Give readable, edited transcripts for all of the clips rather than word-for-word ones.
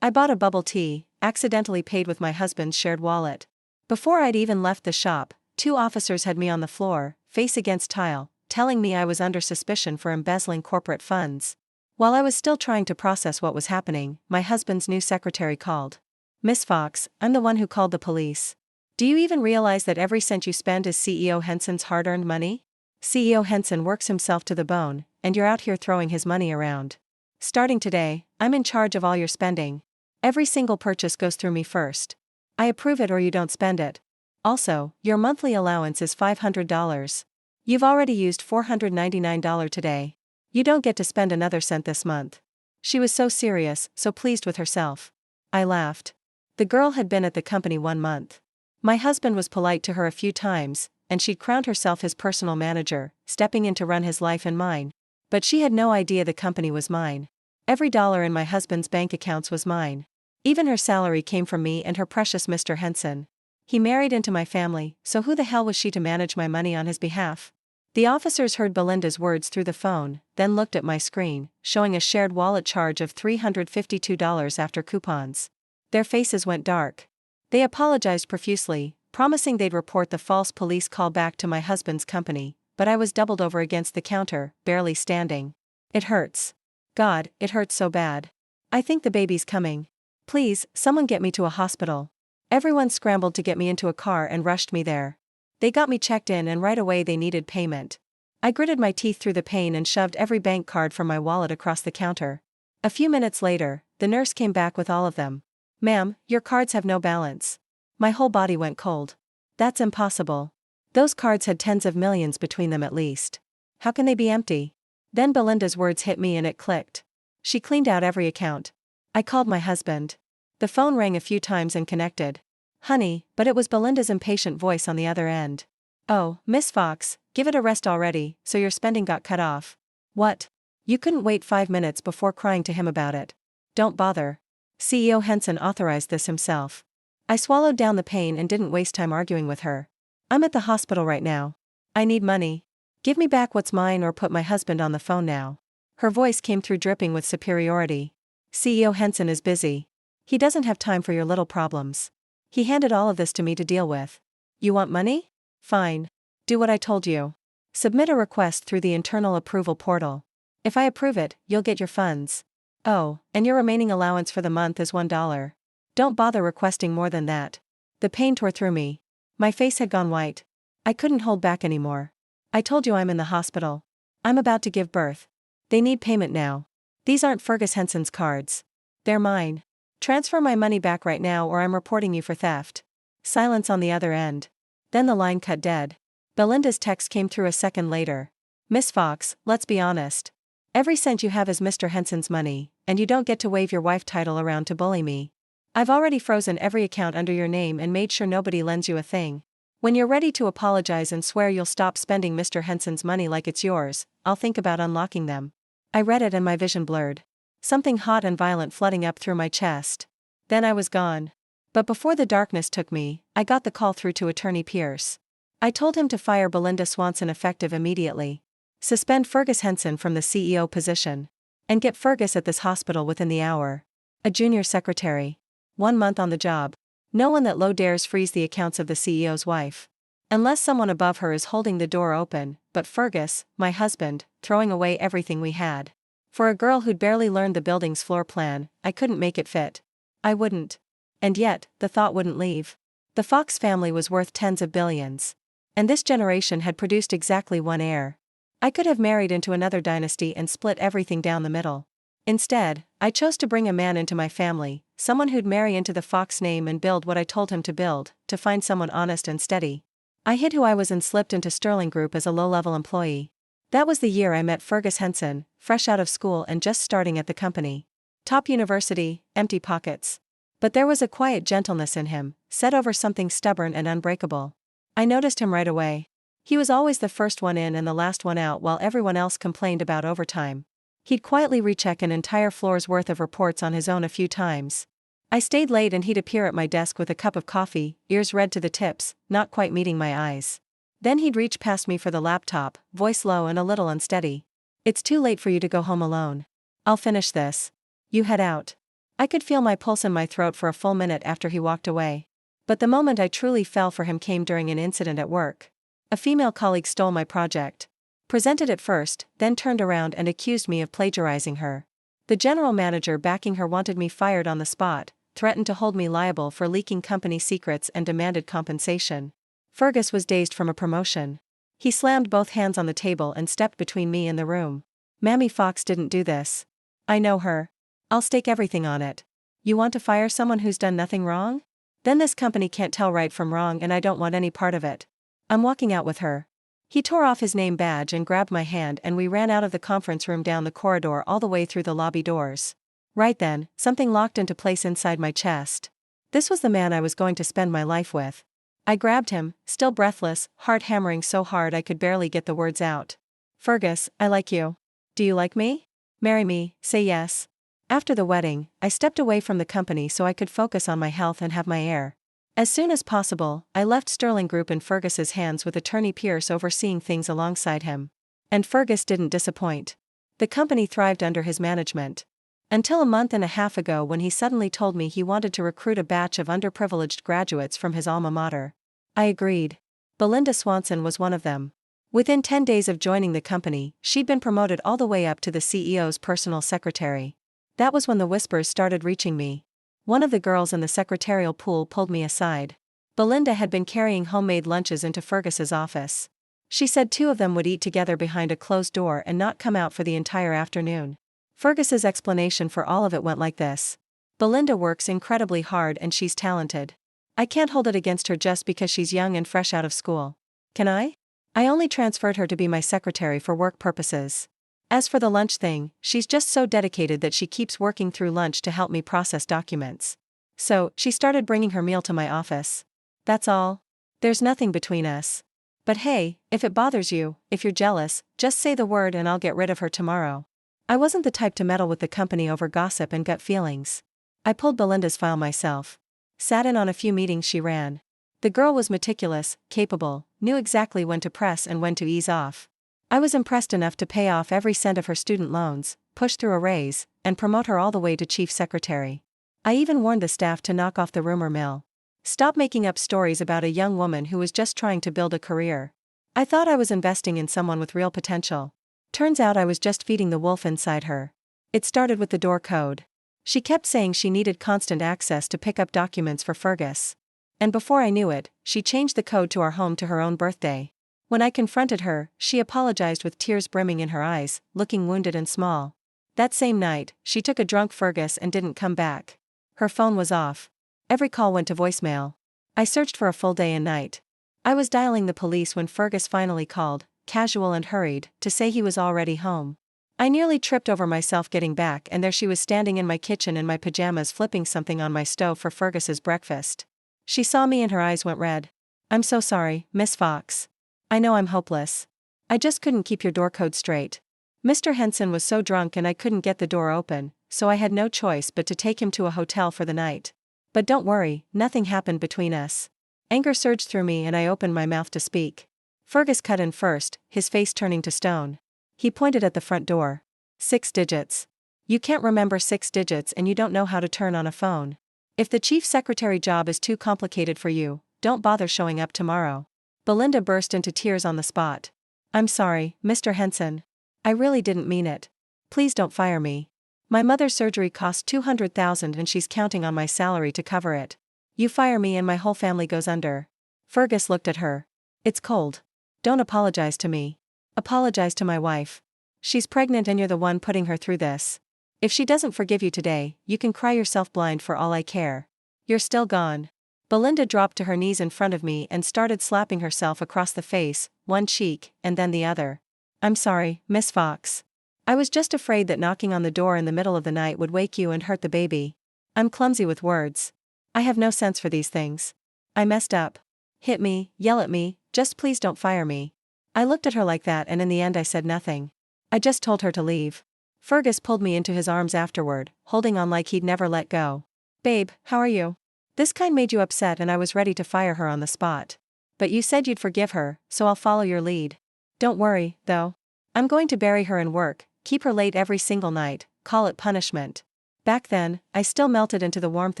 I bought a bubble tea, accidentally paid with my husband's shared wallet. Before I'd even left the shop, 2 officers had me on the floor, face against tile, telling me I was under suspicion for embezzling corporate funds. While I was still trying to process what was happening, my husband's new secretary called. "Miss Fox, I'm the one who called the police. Do you even realize that every cent you spend is CEO Henson's hard-earned money? CEO Henson works himself to the bone, and you're out here throwing his money around. Starting today, I'm in charge of all your spending. Every single purchase goes through me first. I approve it or you don't spend it. Also, your monthly allowance is $500. You've already used $499 today. You don't get to spend another cent this month." She was so serious, so pleased with herself. I laughed. The girl had been at the company 1 month. My husband was polite to her a few times, and she'd crowned herself his personal manager, stepping in to run his life and mine. But she had no idea the company was mine. Every dollar in my husband's bank accounts was mine. Even her salary came from me and her precious Mr. Henson. He married into my family, so who the hell was she to manage my money on his behalf? The officers heard Belinda's words through the phone, then looked at my screen, showing a shared wallet charge of $352 after coupons. Their faces went dark. They apologized profusely, promising they'd report the false police call back to my husband's company, but I was doubled over against the counter, barely standing. It hurts. God, it hurts so bad. I think the baby's coming. Please, someone get me to a hospital. Everyone scrambled to get me into a car and rushed me there. They got me checked in and right away they needed payment. I gritted my teeth through the pain and shoved every bank card from my wallet across the counter. A few minutes later, the nurse came back with all of them. "Ma'am, your cards have no balance." My whole body went cold. That's impossible. Those cards had tens of millions between them at least. How can they be empty? Then Belinda's words hit me and it clicked. She cleaned out every account. I called my husband. The phone rang a few times and connected. "Honey," but it was Belinda's impatient voice on the other end. "Oh, Miss Fox, give it a rest already, so your spending got cut off." "What? You couldn't wait 5 minutes before crying to him about it?" "Don't bother. CEO Henson authorized this himself." I swallowed down the pain and didn't waste time arguing with her. "I'm at the hospital right now. I need money. Give me back what's mine or put my husband on the phone now." Her voice came through dripping with superiority. "CEO Henson is busy. He doesn't have time for your little problems. He handed all of this to me to deal with. You want money? Fine. Do what I told you. Submit a request through the internal approval portal. If I approve it, you'll get your funds. Oh, and your remaining allowance for the month is $1. Don't bother requesting more than that." The pain tore through me. My face had gone white. I couldn't hold back anymore. "I told you I'm in the hospital. I'm about to give birth. They need payment now. These aren't Fergus Henson's cards. They're mine. Transfer my money back right now or I'm reporting you for theft." Silence on the other end. Then the line cut dead. Belinda's text came through a second later. "Miss Fox, let's be honest. Every cent you have is Mr. Henson's money, and you don't get to wave your wife title around to bully me. I've already frozen every account under your name and made sure nobody lends you a thing. When you're ready to apologize and swear you'll stop spending Mr. Henson's money like it's yours, I'll think about unlocking them." I read it and my vision blurred. Something hot and violent flooding up through my chest. Then I was gone. But before the darkness took me, I got the call through to Attorney Pierce. I told him to fire Belinda Swanson effective immediately. Suspend Fergus Henson from the CEO position. And get Fergus at this hospital within the hour. A junior secretary. 1 month on the job. No one that low dares freeze the accounts of the CEO's wife. Unless someone above her is holding the door open, but Fergus, my husband, throwing away everything we had. For a girl who'd barely learned the building's floor plan, I couldn't make it fit. I wouldn't. And yet, the thought wouldn't leave. The Fox family was worth tens of billions. And this generation had produced exactly one heir. I could have married into another dynasty and split everything down the middle. Instead, I chose to bring a man into my family, someone who'd marry into the Fox name and build what I told him to build, to find someone honest and steady. I hid who I was and slipped into Sterling Group as a low-level employee. That was the year I met Fergus Henson, fresh out of school and just starting at the company. Top university, empty pockets. But there was a quiet gentleness in him, set over something stubborn and unbreakable. I noticed him right away. He was always the first one in and the last one out while everyone else complained about overtime. He'd quietly recheck an entire floor's worth of reports on his own a few times. I stayed late and he'd appear at my desk with a cup of coffee, ears red to the tips, not quite meeting my eyes. Then he'd reach past me for the laptop, voice low and a little unsteady. "It's too late for you to go home alone. I'll finish this. You head out." I could feel my pulse in my throat for a full minute after he walked away. But the moment I truly fell for him came during an incident at work. A female colleague stole my project. Presented it first, then turned around and accused me of plagiarizing her. The general manager backing her wanted me fired on the spot, threatened to hold me liable for leaking company secrets and demanded compensation. Fergus was dazed from a promotion. He slammed both hands on the table and stepped between me and the room. Mammy Fox didn't do this. I know her. I'll stake everything on it. You want to fire someone who's done nothing wrong? Then this company can't tell right from wrong and I don't want any part of it. I'm walking out with her. He tore off his name badge and grabbed my hand and we ran out of the conference room down the corridor all the way through the lobby doors. Right then, something locked into place inside my chest. This was the man I was going to spend my life with. I grabbed him, still breathless, heart hammering so hard I could barely get the words out. Fergus, I like you. Do you like me? Marry me, say yes. After the wedding, I stepped away from the company so I could focus on my health and have my heir. As soon as possible, I left Sterling Group in Fergus's hands with Attorney Pierce overseeing things alongside him. And Fergus didn't disappoint. The company thrived under his management. Until a month and a half ago when he suddenly told me he wanted to recruit a batch of underprivileged graduates from his alma mater. I agreed. Belinda Swanson was one of them. Within 10 days of joining the company, she'd been promoted all the way up to the CEO's personal secretary. That was when the whispers started reaching me. One of the girls in the secretarial pool pulled me aside. Belinda had been carrying homemade lunches into Fergus's office. She said 2 of them would eat together behind a closed door and not come out for the entire afternoon. Fergus's explanation for all of it went like this. Belinda works incredibly hard and she's talented. I can't hold it against her just because she's young and fresh out of school. Can I? I only transferred her to be my secretary for work purposes. As for the lunch thing, she's just so dedicated that she keeps working through lunch to help me process documents. So, she started bringing her meal to my office. That's all. There's nothing between us. But hey, if it bothers you, if you're jealous, just say the word and I'll get rid of her tomorrow. I wasn't the type to meddle with the company over gossip and gut feelings. I pulled Belinda's file myself. Sat in on a few meetings she ran. The girl was meticulous, capable, knew exactly when to press and when to ease off. I was impressed enough to pay off every cent of her student loans, push through a raise, and promote her all the way to chief secretary. I even warned the staff to knock off the rumor mill. Stop making up stories about a young woman who was just trying to build a career. I thought I was investing in someone with real potential. Turns out I was just feeding the wolf inside her. It started with the door code. She kept saying she needed constant access to pick up documents for Fergus. And before I knew it, she changed the code to our home to her own birthday. When I confronted her, she apologized with tears brimming in her eyes, looking wounded and small. That same night, she took a drunk Fergus and didn't come back. Her phone was off. Every call went to voicemail. I searched for a full day and night. I was dialing the police when Fergus finally called, casual and hurried, to say he was already home. I nearly tripped over myself getting back and there she was standing in my kitchen in my pajamas flipping something on my stove for Fergus's breakfast. She saw me and her eyes went red. I'm so sorry, Miss Fox. I know I'm hopeless. I just couldn't keep your door code straight. Mr. Henson was so drunk and I couldn't get the door open, so I had no choice but to take him to a hotel for the night. But don't worry, nothing happened between us. Anger surged through me and I opened my mouth to speak. Fergus cut in first, his face turning to stone. He pointed at the front door. 6 digits. You can't remember 6 digits and you don't know how to turn on a phone. If the chief secretary job is too complicated for you, don't bother showing up tomorrow. Belinda burst into tears on the spot. I'm sorry, Mr. Henson. I really didn't mean it. Please don't fire me. My mother's surgery cost $200,000 and she's counting on my salary to cover it. You fire me and my whole family goes under. Fergus looked at her. It's cold. Don't apologize to me. Apologize to my wife. She's pregnant and you're the one putting her through this. If she doesn't forgive you today, you can cry yourself blind for all I care. You're still gone. Belinda dropped to her knees in front of me and started slapping herself across the face, one cheek, and then the other. I'm sorry, Miss Fox. I was just afraid that knocking on the door in the middle of the night would wake you and hurt the baby. I'm clumsy with words. I have no sense for these things. I messed up. Hit me, yell at me, just please don't fire me. I looked at her like that and in the end I said nothing. I just told her to leave. Fergus pulled me into his arms afterward, holding on like he'd never let go. Babe, how are you? This kind made you upset and I was ready to fire her on the spot. But you said you'd forgive her, so I'll follow your lead. Don't worry, though. I'm going to bury her in work, keep her late every single night, call it punishment. Back then, I still melted into the warmth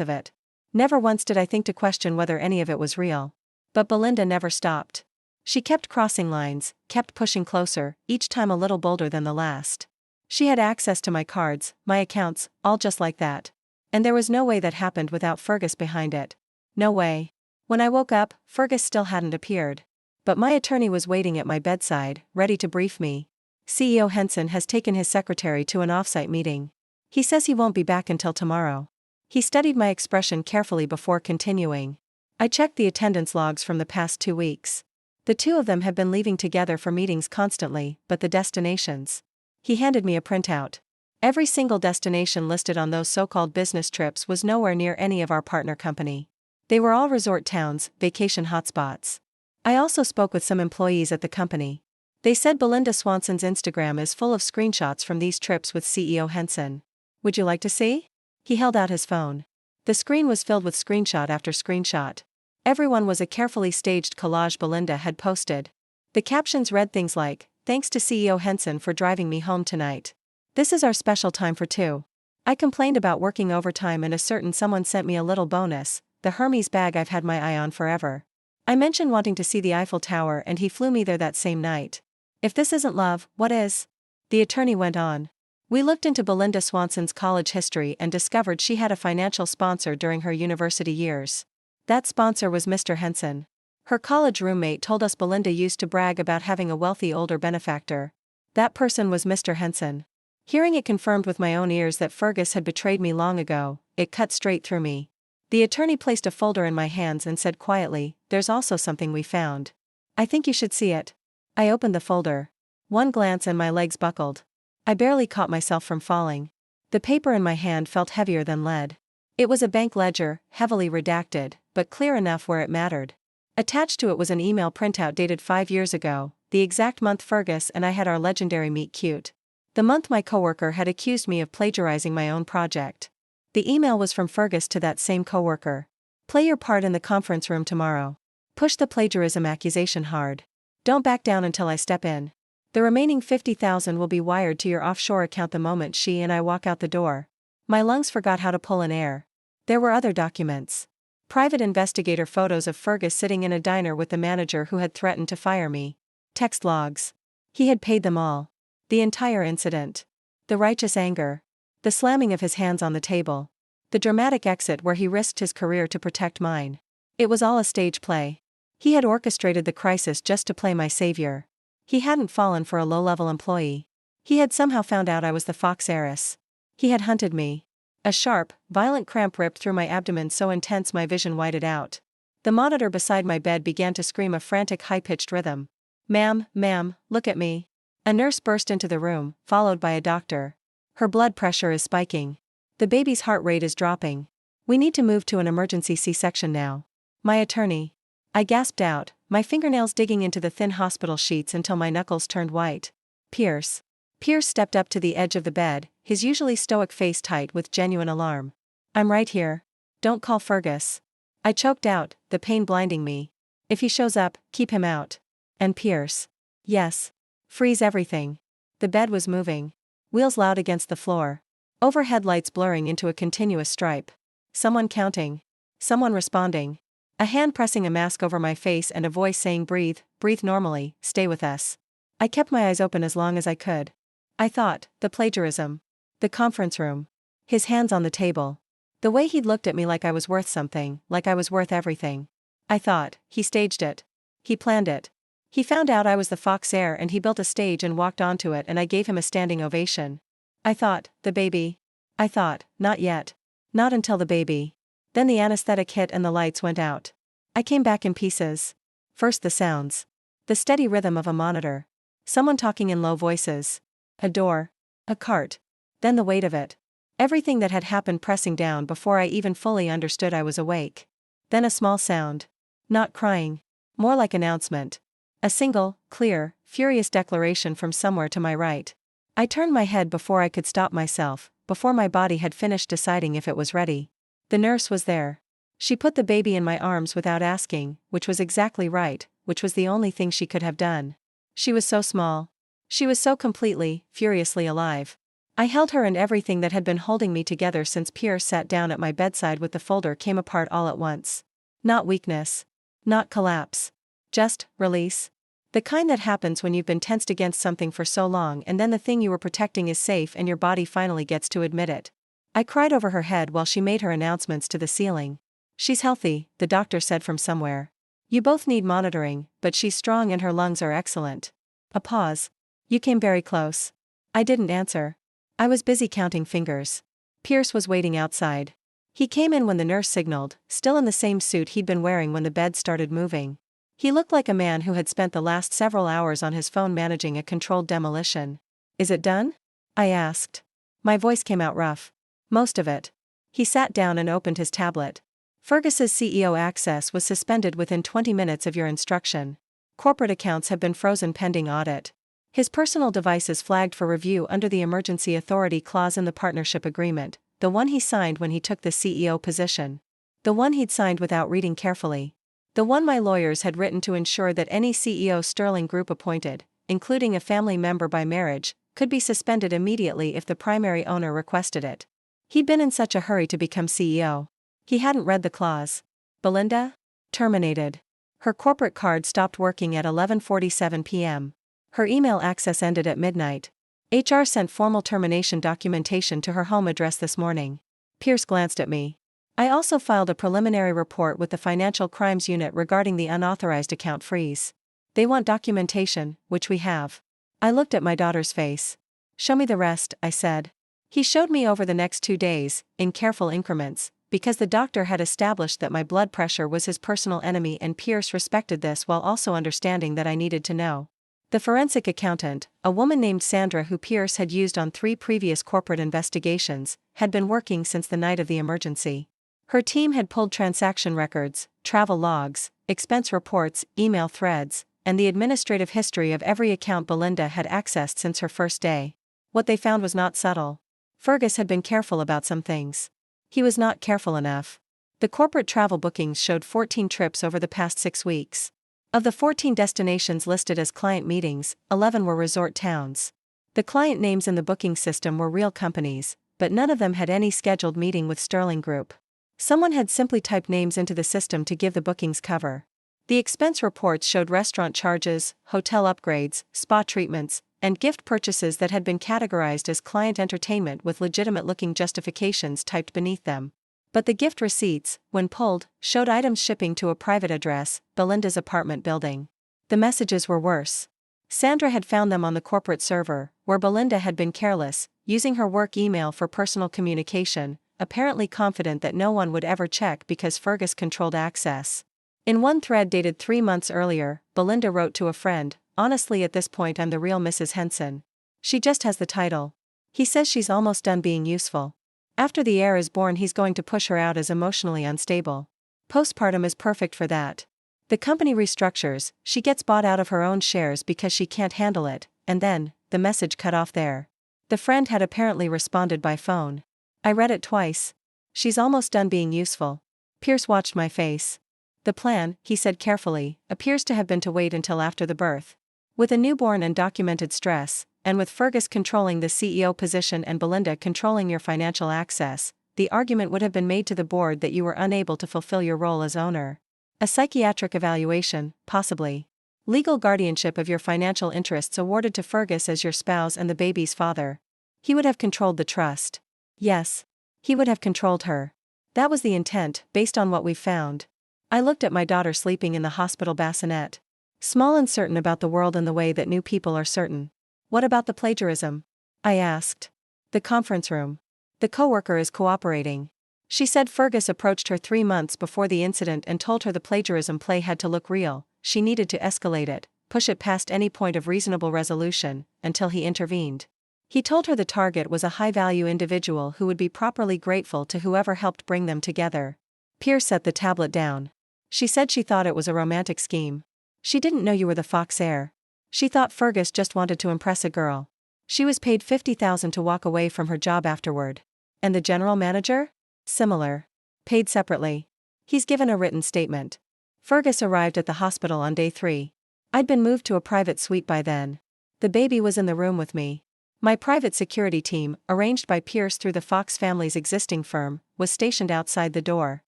of it. Never once did I think to question whether any of it was real. But Belinda never stopped. She kept crossing lines, kept pushing closer, each time a little bolder than the last. She had access to my cards, my accounts, all just like that. And there was no way that happened without Fergus behind it. No way. When I woke up, Fergus still hadn't appeared. But my attorney was waiting at my bedside, ready to brief me. CEO Henson has taken his secretary to an off-site meeting. He says he won't be back until tomorrow. He studied my expression carefully before continuing. I checked the attendance logs from the past 2 weeks. The two of them have been leaving together for meetings constantly, but the destinations. He handed me a printout. Every single destination listed on those so-called business trips was nowhere near any of our partner company. They were all resort towns, vacation hotspots. I also spoke with some employees at the company. They said Belinda Swanson's Instagram is full of screenshots from these trips with CEO Henson. Would you like to see? He held out his phone. The screen was filled with screenshot after screenshot. Everyone was a carefully staged collage Belinda had posted. The captions read things like, "Thanks to CEO Henson for driving me home tonight. This is our special time for two. I complained about working overtime and a certain someone sent me a little bonus, the Hermes bag I've had my eye on forever. I mentioned wanting to see the Eiffel Tower and he flew me there that same night. If this isn't love, what is?" The attorney went on. We looked into Belinda Swanson's college history and discovered she had a financial sponsor during her university years. That sponsor was Mr. Henson. Her college roommate told us Belinda used to brag about having a wealthy older benefactor. That person was Mr. Henson. Hearing it confirmed with my own ears that Fergus had betrayed me long ago, it cut straight through me. The attorney placed a folder in my hands and said quietly, "There's also something we found. I think you should see it." I opened the folder. One glance and my legs buckled. I barely caught myself from falling. The paper in my hand felt heavier than lead. It was a bank ledger, heavily redacted, but clear enough where it mattered. Attached to it was an email printout dated 5 years ago, the exact month Fergus and I had our legendary meet cute. The month my coworker had accused me of plagiarizing my own project. The email was from Fergus to that same coworker. "Play your part in the conference room tomorrow. Push the plagiarism accusation hard. Don't back down until I step in. The remaining 50,000 will be wired to your offshore account the moment she and I walk out the door." My lungs forgot how to pull in air. There were other documents. Private investigator photos of Fergus sitting in a diner with the manager who had threatened to fire me. Text logs. He had paid them all. The entire incident. The righteous anger. The slamming of his hands on the table. The dramatic exit where he risked his career to protect mine. It was all a stage play. He had orchestrated the crisis just to play my savior. He hadn't fallen for a low-level employee. He had somehow found out I was the fox heiress. He had hunted me. A sharp, violent cramp ripped through my abdomen so intense my vision whited out. The monitor beside my bed began to scream a frantic high-pitched rhythm. Ma'am, look at me." A nurse burst into the room, followed by a doctor. "Her blood pressure is spiking. The baby's heart rate is dropping. We need to move to an emergency C-section now." My attorney. I gasped out, my fingernails digging into the thin hospital sheets until my knuckles turned white. "Pierce." Pierce stepped up to the edge of the bed, his usually stoic face tight with genuine alarm. "I'm right here. Don't call Fergus." I choked out, the pain blinding me. "If he shows up, keep him out." "And Pierce." "Yes. Freeze everything." The bed was moving. Wheels loud against the floor. Overhead lights blurring into a continuous stripe. Someone counting. Someone responding. A hand pressing a mask over my face and a voice saying breathe normally, stay with us. I kept my eyes open as long as I could. I thought, the plagiarism. The conference room. His hands on the table. The way he'd looked at me like I was worth something, like I was worth everything. I thought, he staged it. He planned it. He found out I was the fox heir and he built a stage and walked onto it and I gave him a standing ovation. I thought, the baby. I thought, not yet. Not until the baby. Then the anesthetic hit and the lights went out. I came back in pieces. First the sounds. The steady rhythm of a monitor. Someone talking in low voices. A door. A cart. Then the weight of it. Everything that had happened pressing down before I even fully understood I was awake. Then a small sound. Not crying. More like announcement. A single, clear, furious declaration from somewhere to my right. I turned my head before I could stop myself, before my body had finished deciding if it was ready. The nurse was there. She put the baby in my arms without asking, which was exactly right, which was the only thing she could have done. She was so small. She was so completely, furiously alive. I held her, and everything that had been holding me together since Pierce sat down at my bedside with the folder came apart all at once. Not weakness. Not collapse. Just release. The kind that happens when you've been tensed against something for so long and then the thing you were protecting is safe and your body finally gets to admit it. I cried over her head while she made her announcements to the ceiling. She's healthy, the doctor said from somewhere. You both need monitoring, but she's strong and her lungs are excellent. A pause. You came very close. I didn't answer. I was busy counting fingers. Pierce was waiting outside. He came in when the nurse signaled, still in the same suit he'd been wearing when the bed started moving. He looked like a man who had spent the last several hours on his phone managing a controlled demolition. Is it done? I asked. My voice came out rough. Most of it. He sat down and opened his tablet. Fergus's CEO access was suspended within 20 minutes of your instruction. Corporate accounts have been frozen pending audit. His personal devices flagged for review under the emergency authority clause in the partnership agreement, the one he signed when he took the CEO position. The one he'd signed without reading carefully. The one my lawyers had written to ensure that any CEO Sterling Group appointed, including a family member by marriage, could be suspended immediately if the primary owner requested it. He'd been in such a hurry to become CEO. He hadn't read the clause. Belinda? Terminated. Her corporate card stopped working at 11:47 p.m. Her email access ended at midnight. HR sent formal termination documentation to her home address this morning. Pierce glanced at me. I also filed a preliminary report with the Financial Crimes Unit regarding the unauthorized account freeze. They want documentation, which we have. I looked at my daughter's face. Show me the rest, I said. He showed me over the next 2 days, in careful increments, because the doctor had established that my blood pressure was his personal enemy and Pierce respected this while also understanding that I needed to know. The forensic accountant, a woman named Sandra who Pierce had used on 3 previous corporate investigations, had been working since the night of the emergency. Her team had pulled transaction records, travel logs, expense reports, email threads, and the administrative history of every account Belinda had accessed since her first day. What they found was not subtle. Fergus had been careful about some things. He was not careful enough. The corporate travel bookings showed 14 trips over the past 6 weeks. Of the 14 destinations listed as client meetings, 11 were resort towns. The client names in the booking system were real companies, but none of them had any scheduled meeting with Sterling Group. Someone had simply typed names into the system to give the bookings cover. The expense reports showed restaurant charges, hotel upgrades, spa treatments, and gift purchases that had been categorized as client entertainment with legitimate-looking justifications typed beneath them. But the gift receipts, when pulled, showed items shipping to a private address, Belinda's apartment building. The messages were worse. Sandra had found them on the corporate server, where Belinda had been careless, using her work email for personal communication, apparently confident that no one would ever check because Fergus controlled access. In one thread dated 3 months earlier, Belinda wrote to a friend, "Honestly, at this point I'm the real Mrs. Henson. She just has the title. He says she's almost done being useful. After the heir is born he's going to push her out as emotionally unstable. Postpartum is perfect for that. The company restructures, she gets bought out of her own shares because she can't handle it, and then, the message cut off there." The friend had apparently responded by phone. I read it twice. She's almost done being useful. Pierce watched my face. The plan, he said carefully, appears to have been to wait until after the birth. With a newborn and documented stress, and with Fergus controlling the CEO position and Belinda controlling your financial access, the argument would have been made to the board that you were unable to fulfill your role as owner. A psychiatric evaluation, possibly. Legal guardianship of your financial interests awarded to Fergus as your spouse and the baby's father. He would have controlled the trust. Yes. He would have controlled her. That was the intent, based on what we found. I looked at my daughter sleeping in the hospital bassinet. Small and certain about the world in the way that new people are certain. What about the plagiarism? I asked. The conference room. The coworker is cooperating. She said Fergus approached her 3 months before the incident and told her the plagiarism play had to look real, she needed to escalate it, push it past any point of reasonable resolution, until he intervened. He told her the target was a high-value individual who would be properly grateful to whoever helped bring them together. Pierce set the tablet down. She said she thought it was a romantic scheme. She didn't know you were the Fox heir. She thought Fergus just wanted to impress a girl. She was paid $50,000 to walk away from her job afterward. And the general manager? Similar. Paid separately. He's given a written statement. Fergus arrived at the hospital on day 3. I'd been moved to a private suite by then. The baby was in the room with me. My private security team, arranged by Pierce through the Fox family's existing firm, was stationed outside the door.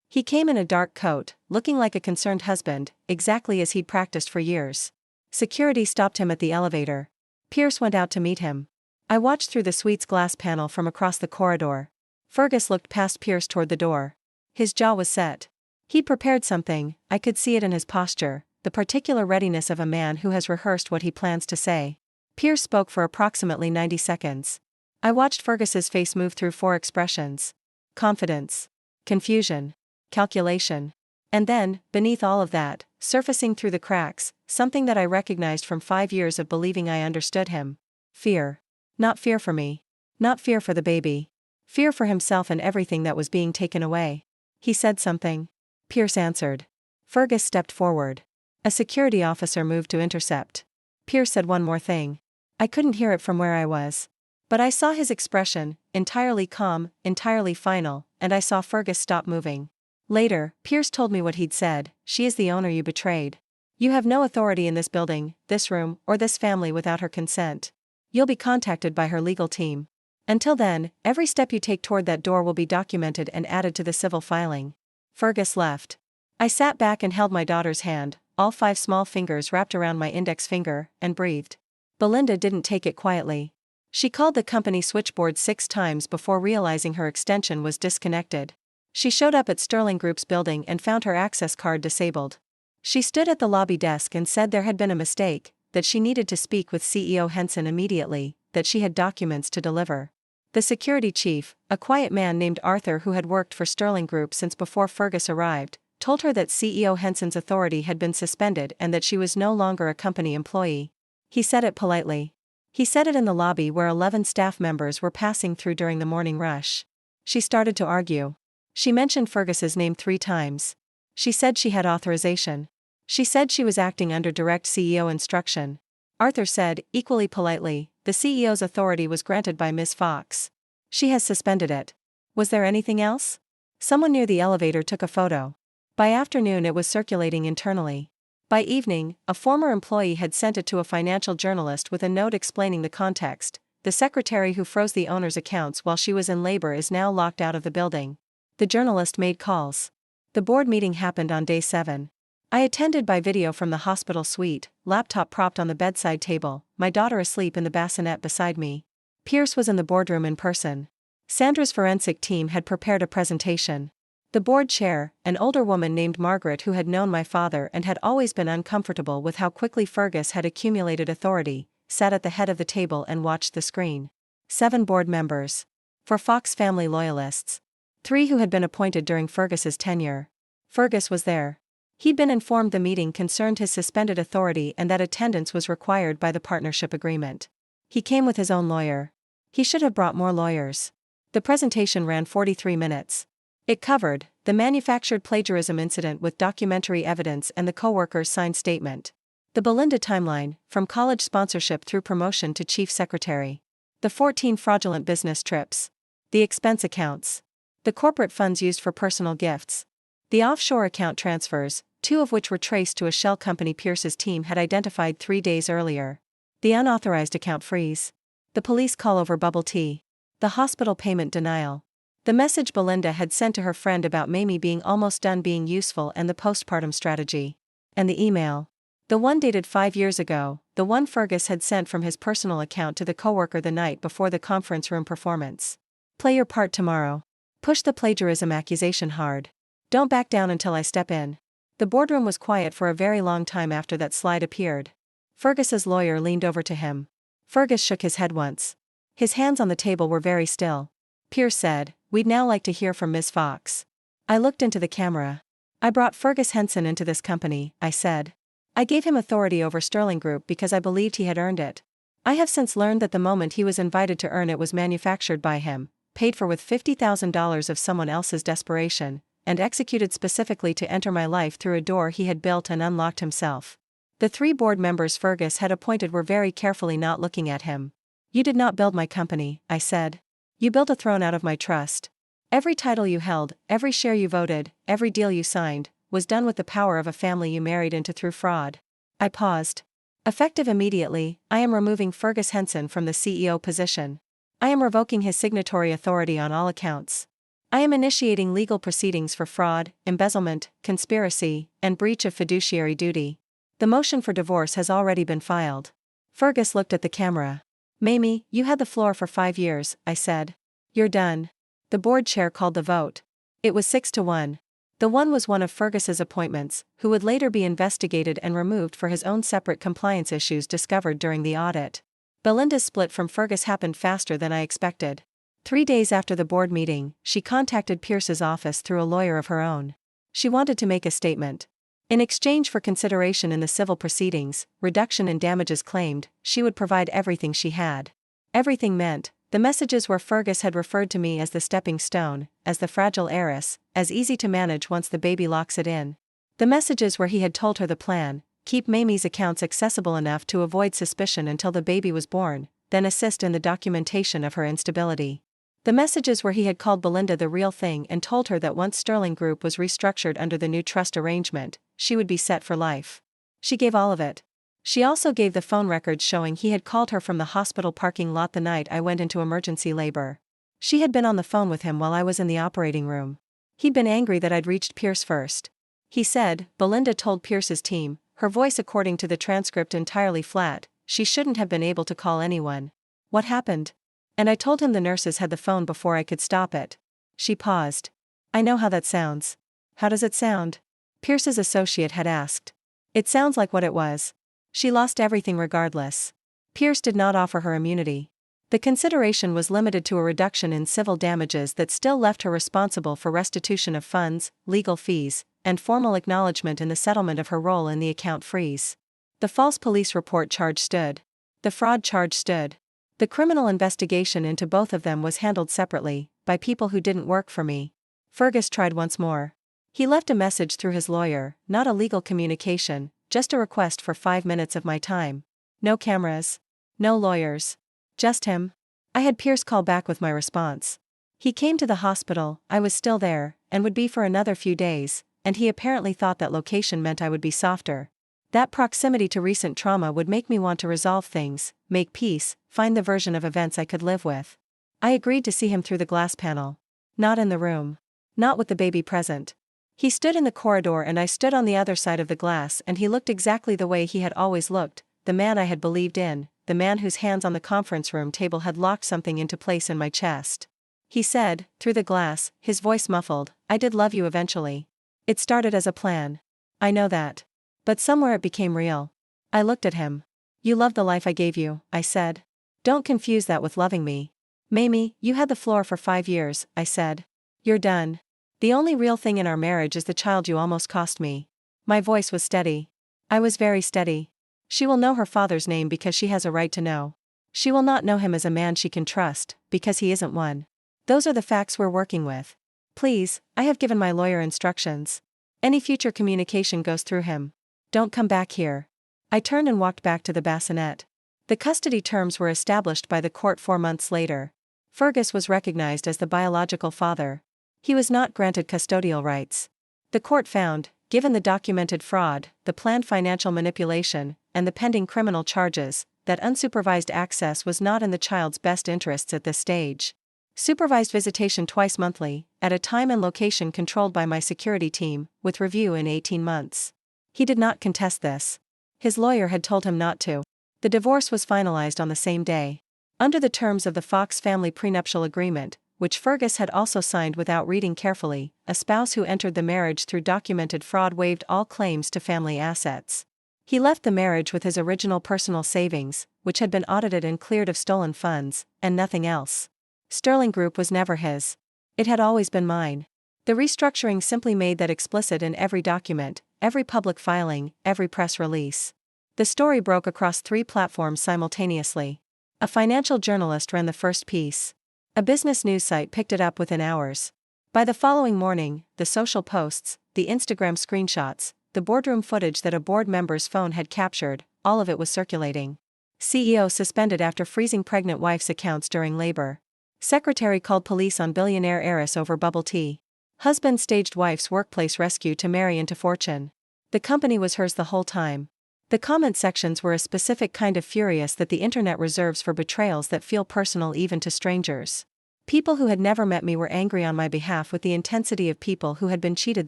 He came in a dark coat, looking like a concerned husband, exactly as he'd practiced for years. Security stopped him at the elevator. Pierce went out to meet him. I watched through the suite's glass panel from across the corridor. Fergus looked past Pierce toward the door. His jaw was set. He'd prepared something, I could see it in his posture, the particular readiness of a man who has rehearsed what he plans to say. Pierce spoke for approximately 90 seconds. I watched Fergus's face move through 4 expressions: confidence, confusion, calculation. And then, beneath all of that, surfacing through the cracks, something that I recognized from 5 years of believing I understood him. Fear. Not fear for me. Not fear for the baby. Fear for himself and everything that was being taken away. He said something. Pierce answered. Fergus stepped forward. A security officer moved to intercept. Pierce said one more thing. I couldn't hear it from where I was. But I saw his expression, entirely calm, entirely final, and I saw Fergus stop moving. Later, Pierce told me what he'd said: she is the owner you betrayed. You have no authority in this building, this room, or this family without her consent. You'll be contacted by her legal team. Until then, every step you take toward that door will be documented and added to the civil filing. Fergus left. I sat back and held my daughter's hand, all 5 small fingers wrapped around my index finger, and breathed. Belinda didn't take it quietly. She called the company switchboard 6 times before realizing her extension was disconnected. She showed up at Sterling Group's building and found her access card disabled. She stood at the lobby desk and said there had been a mistake, that she needed to speak with CEO Henson immediately, that she had documents to deliver. The security chief, a quiet man named Arthur who had worked for Sterling Group since before Fergus arrived, told her that CEO Henson's authority had been suspended and that she was no longer a company employee. He said it politely. He said it in the lobby where 11 staff members were passing through during the morning rush. She started to argue. She mentioned Fergus's name 3 times. She said she had authorization. She said she was acting under direct CEO instruction. Arthur said, equally politely, the CEO's authority was granted by Ms. Fox. She has suspended it. Was there anything else? Someone near the elevator took a photo. By afternoon it was circulating internally. By evening, a former employee had sent it to a financial journalist with a note explaining the context. The secretary who froze the owner's accounts while she was in labor is now locked out of the building. The journalist made calls. The board meeting happened on day 7. I attended by video from the hospital suite, laptop propped on the bedside table, my daughter asleep in the bassinet beside me. Pierce was in the boardroom in person. Sandra's forensic team had prepared a presentation. The board chair, an older woman named Margaret who had known my father and had always been uncomfortable with how quickly Fergus had accumulated authority, sat at the head of the table and watched the screen. 7 board members. 4 Fox family loyalists. 3 who had been appointed during Fergus's tenure. Fergus was there. He'd been informed the meeting concerned his suspended authority and that attendance was required by the partnership agreement. He came with his own lawyer. He should have brought more lawyers. The presentation ran 43 minutes. It covered the manufactured plagiarism incident with documentary evidence and the co-worker's signed statement. The Belinda timeline, from college sponsorship through promotion to chief secretary. The 14 fraudulent business trips. The expense accounts. The corporate funds used for personal gifts. The offshore account transfers, 2 of which were traced to a shell company Pierce's team had identified 3 days earlier. The unauthorized account freeze. The police call over bubble tea. The hospital payment denial. The message Belinda had sent to her friend about Mamie being almost done being useful and the postpartum strategy. And the email. The one dated 5 years ago, the one Fergus had sent from his personal account to the coworker the night before the conference room performance. Play your part tomorrow. Push the plagiarism accusation hard. Don't back down until I step in. The boardroom was quiet for a very long time after that slide appeared. Fergus's lawyer leaned over to him. Fergus shook his head once. His hands on the table were very still. Pierce said, "We'd now like to hear from Ms. Fox." I looked into the camera. "I brought Fergus Henson into this company," I said. "I gave him authority over Sterling Group because I believed he had earned it. I have since learned that the moment he was invited to earn it was manufactured by him, paid for with $50,000 of someone else's desperation, and executed specifically to enter my life through a door he had built and unlocked himself." The 3 board members Fergus had appointed were very carefully not looking at him. "You did not build my company," I said. "You built a throne out of my trust. Every title you held, every share you voted, every deal you signed, was done with the power of a family you married into through fraud." I paused. Effective immediately, I am removing Fergus Henson from the CEO position. I am revoking his signatory authority on all accounts. I am initiating legal proceedings for fraud, embezzlement, conspiracy, and breach of fiduciary duty. The motion for divorce has already been filed. Fergus looked at the camera. Mamie, you had the floor for 5 years, I said. You're done. The board chair called the vote. It was 6-1. The one was one of Fergus's appointments, who would later be investigated and removed for his own separate compliance issues discovered during the audit. Belinda's split from Fergus happened faster than I expected. 3 days after the board meeting, she contacted Pierce's office through a lawyer of her own. She wanted to make a statement. In exchange for consideration in the civil proceedings, reduction in damages claimed, she would provide everything she had. Everything meant, the messages where Fergus had referred to me as the stepping stone, as the fragile heiress, as easy to manage once the baby locks it in. The messages where he had told her the plan, keep Mamie's accounts accessible enough to avoid suspicion until the baby was born, then assist in the documentation of her instability. The messages where he had called Belinda the real thing and told her that once Sterling Group was restructured under the new trust arrangement, she would be set for life. She gave all of it. She also gave the phone records showing he had called her from the hospital parking lot the night I went into emergency labor. She had been on the phone with him while I was in the operating room. He'd been angry that I'd reached Pierce first. He said, Belinda told Pierce's team, her voice according to the transcript entirely flat, she shouldn't have been able to call anyone. What happened? And I told him the nurses had the phone before I could stop it. She paused. I know how that sounds. How does it sound? Pierce's associate had asked. It sounds like what it was. She lost everything regardless. Pierce did not offer her immunity. The consideration was limited to a reduction in civil damages that still left her responsible for restitution of funds, legal fees, and formal acknowledgement in the settlement of her role in the account freeze. The false police report charge stood. The fraud charge stood. The criminal investigation into both of them was handled separately, by people who didn't work for me. Fergus tried once more. He left a message through his lawyer, not a legal communication, just a request for 5 minutes of my time. No cameras. No lawyers. Just him. I had Pierce call back with my response. He came to the hospital, I was still there, and would be for another few days, and he apparently thought that location meant I would be softer. That proximity to recent trauma would make me want to resolve things, make peace, find the version of events I could live with. I agreed to see him through the glass panel. Not in the room. Not with the baby present. He stood in the corridor and I stood on the other side of the glass and he looked exactly the way he had always looked, the man I had believed in, the man whose hands on the conference room table had locked something into place in my chest. He said, through the glass, his voice muffled, I did love you eventually. It started as a plan. I know that. But somewhere it became real. I looked at him. You loved the life I gave you, I said. Don't confuse that with loving me. Mamie, you had the floor for 5 years, I said. You're done. The only real thing in our marriage is the child you almost cost me. My voice was steady. I was very steady. She will know her father's name because she has a right to know. She will not know him as a man she can trust, because he isn't one. Those are the facts we're working with. Please, I have given my lawyer instructions. Any future communication goes through him. Don't come back here. I turned and walked back to the bassinet. The custody terms were established by the court 4 months later. Fergus was recognized as the biological father. He was not granted custodial rights. The court found, given the documented fraud, the planned financial manipulation, and the pending criminal charges, that unsupervised access was not in the child's best interests at this stage. Supervised visitation twice monthly, at a time and location controlled by my security team, with review in 18 months. He did not contest this. His lawyer had told him not to. The divorce was finalized on the same day. Under the terms of the Fox family prenuptial agreement, which Fergus had also signed without reading carefully, a spouse who entered the marriage through documented fraud waived all claims to family assets. He left the marriage with his original personal savings, which had been audited and cleared of stolen funds, and nothing else. Sterling Group was never his. It had always been mine. The restructuring simply made that explicit in every document, every public filing, every press release. The story broke across 3 platforms simultaneously. A financial journalist ran the first piece. A business news site picked it up within hours. By the following morning, the social posts, the Instagram screenshots, the boardroom footage that a board member's phone had captured, all of it was circulating. CEO suspended after freezing pregnant wife's accounts during labor. Secretary called police on billionaire heiress over bubble tea. Husband staged wife's workplace rescue to marry into fortune. The company was hers the whole time. The comment sections were a specific kind of furious that the internet reserves for betrayals that feel personal even to strangers. People who had never met me were angry on my behalf with the intensity of people who had been cheated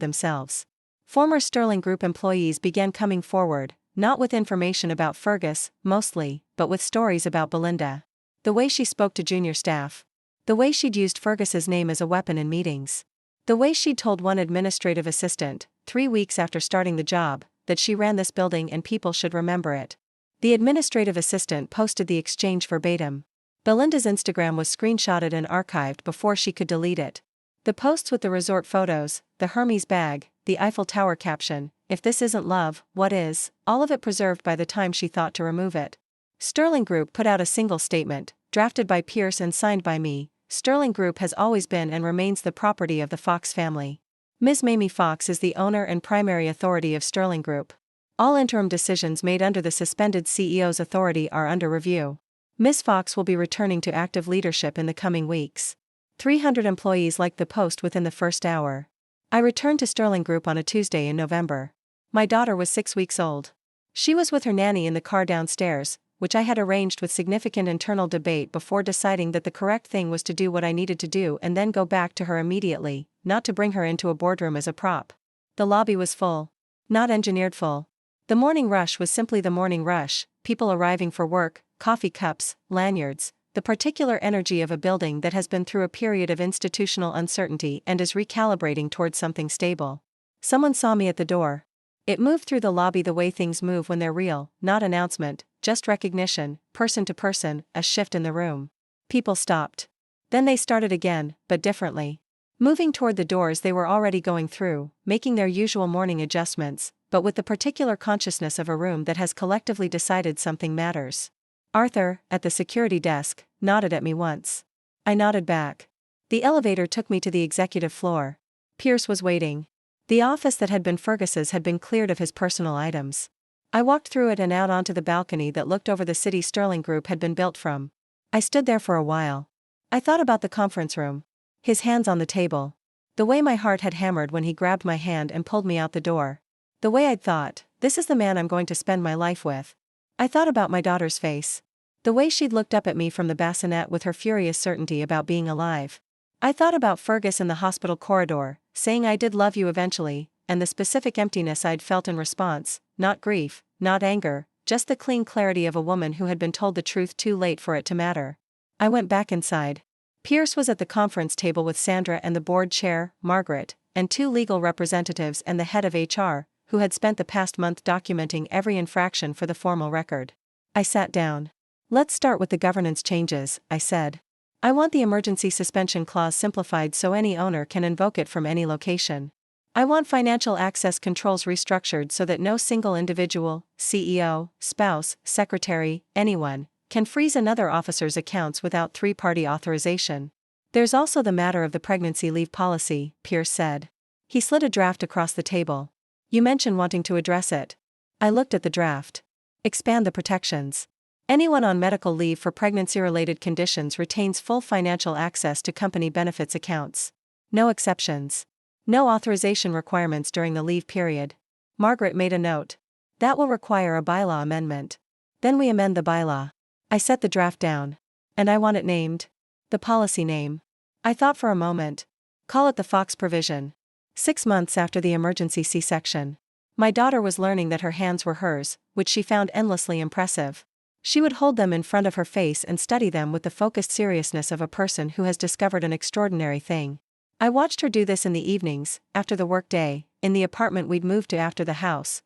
themselves. Former Sterling Group employees began coming forward, not with information about Fergus, mostly, but with stories about Belinda. The way she spoke to junior staff. The way she'd used Fergus's name as a weapon in meetings. The way she'd told one administrative assistant, 3 weeks after starting the job, that she ran this building and people should remember it. The administrative assistant posted the exchange verbatim. Belinda's Instagram was screenshotted and archived before she could delete it. The posts with the resort photos, the Hermes bag, the Eiffel Tower caption, "If this isn't love, what is?" all of it preserved by the time she thought to remove it. Sterling Group put out a single statement, drafted by Pierce and signed by me. Sterling Group has always been and remains the property of the Fox family. Ms. Mamie Fox is the owner and primary authority of Sterling Group. All interim decisions made under the suspended CEO's authority are under review. Ms. Fox will be returning to active leadership in the coming weeks. 300 employees liked the post within the first hour. I returned to Sterling Group on a Tuesday in November. My daughter was 6 weeks old. She was with her nanny in the car downstairs, which I had arranged with significant internal debate before deciding that the correct thing was to do what I needed to do and then go back to her immediately, not to bring her into a boardroom as a prop. The lobby was full. Not engineered full. The morning rush was simply the morning rush, people arriving for work, coffee cups, lanyards, the particular energy of a building that has been through a period of institutional uncertainty and is recalibrating towards something stable. Someone saw me at the door. It moved through the lobby the way things move when they're real, not announcement, just recognition, person to person, a shift in the room. People stopped. Then they started again, but differently. Moving toward the doors they were already going through, making their usual morning adjustments, but with the particular consciousness of a room that has collectively decided something matters. Arthur, at the security desk, nodded at me once. I nodded back. The elevator took me to the executive floor. Pierce was waiting. The office that had been Fergus's had been cleared of his personal items. I walked through it and out onto the balcony that looked over the city Sterling Group had been built from. I stood there for a while. I thought about the conference room. His hands on the table. The way my heart had hammered when he grabbed my hand and pulled me out the door. The way I'd thought, this is the man I'm going to spend my life with. I thought about my daughter's face. The way she'd looked up at me from the bassinet with her furious certainty about being alive. I thought about Fergus in the hospital corridor, saying I did love you eventually, and the specific emptiness I'd felt in response, not grief, not anger, just the clean clarity of a woman who had been told the truth too late for it to matter. I went back inside. Pierce was at the conference table with Sandra and the board chair, Margaret, and 2 legal representatives and the head of HR, who had spent the past month documenting every infraction for the formal record. I sat down. Let's start with the governance changes, I said. I want the emergency suspension clause simplified so any owner can invoke it from any location. I want financial access controls restructured so that no single individual, CEO, spouse, secretary, anyone, can freeze another officer's accounts without 3-party authorization. There's also the matter of the pregnancy leave policy, Pierce said. He slid a draft across the table. You mentioned wanting to address it. I looked at the draft. Expand the protections. Anyone on medical leave for pregnancy-related conditions retains full financial access to company benefits accounts. No exceptions. No authorization requirements during the leave period. Margaret made a note. That will require a bylaw amendment. Then we amend the bylaw. I set the draft down. And I want it named. The policy name. I thought for a moment. Call it the Fox provision. 6 months after the emergency C-section. My daughter was learning that her hands were hers, which she found endlessly impressive. She would hold them in front of her face and study them with the focused seriousness of a person who has discovered an extraordinary thing. I watched her do this in the evenings, after the workday, in the apartment we'd moved to after the house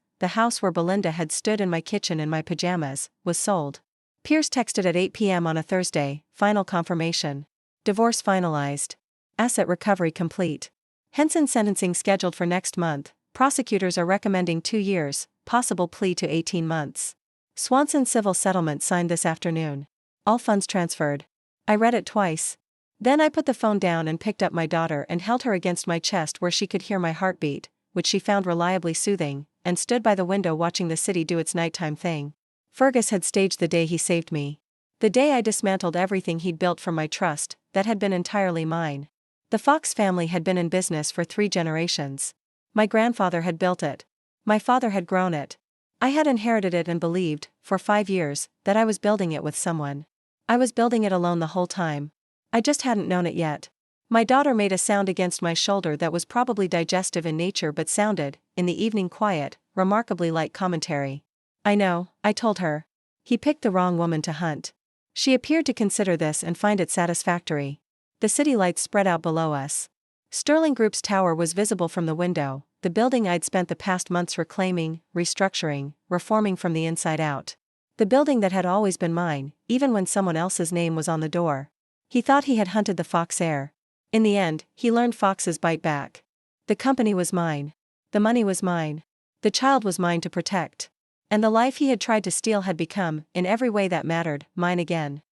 where Belinda had stood in my kitchen in my pajamas, was sold. Pierce texted at 8 p.m. on a Thursday, final confirmation. Divorce finalized. Asset recovery complete. Henson sentencing scheduled for next month, prosecutors are recommending 2 years, possible plea to 18 months. Swanson civil settlement signed this afternoon. All funds transferred. I read it twice. Then I put the phone down and picked up my daughter and held her against my chest where she could hear my heartbeat, which she found reliably soothing, and stood by the window watching the city do its nighttime thing. Fergus had staged the day he saved me. The day I dismantled everything he'd built from my trust, that had been entirely mine. The Fox family had been in business for 3 generations. My grandfather had built it. My father had grown it. I had inherited it and believed, for 5 years, that I was building it with someone. I was building it alone the whole time. I just hadn't known it yet. My daughter made a sound against my shoulder that was probably digestive in nature but sounded, in the evening quiet, remarkably like commentary. I know, I told her. He picked the wrong woman to hunt. She appeared to consider this and find it satisfactory. The city lights spread out below us. Sterling Group's tower was visible from the window, the building I'd spent the past months reclaiming, restructuring, reforming from the inside out. The building that had always been mine, even when someone else's name was on the door. He thought he had hunted the fox heir. In the end, he learned foxes bite back. The company was mine. The money was mine. The child was mine to protect. And the life he had tried to steal had become, in every way that mattered, mine again.